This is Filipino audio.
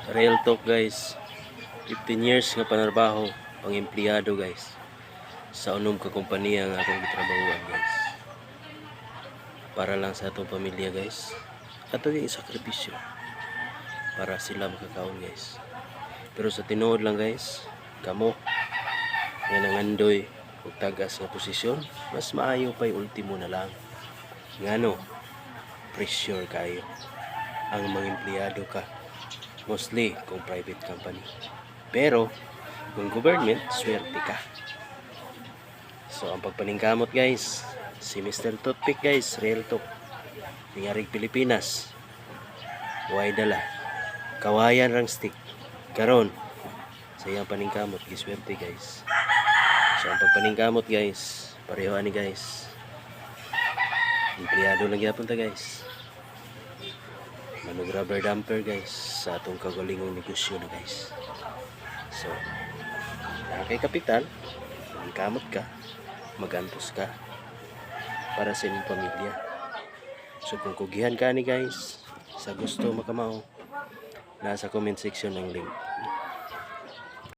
Real talk guys, 15 years nga panarbaho pang empleyado guys sa unom ka kompanya nga akong gitrabahuan guys, para lang sa atong pamilya guys, ato yung isakripisyo para sila makakaon guys. Pero sa tinuod lang guys, kamo nga nangandoy og tagas nga posisyon, mas maayo pa'y ultimo na lang ngano pressure kayo ang mga empleyado ka, mostly kung private company. Pero kung government, swerte ka. So ang pagpaningkamot guys, si Mr. Toothpick guys, real talk, nangarig Pilipinas, way dala kawayan rang stick karon sa iyang paningkamot, giswerte guys. So ang pagpaningkamot guys, pareho ani guys, empleyado lang gyapon ta guys, manog rubber damper guys sa atong kagalingong negosyo na guys. So kay kapital, maningkamot ka, magantos ka para sa inyong pamilya. So kung kugihan ka ni guys, sa gusto makamao, nasa comment section ng link.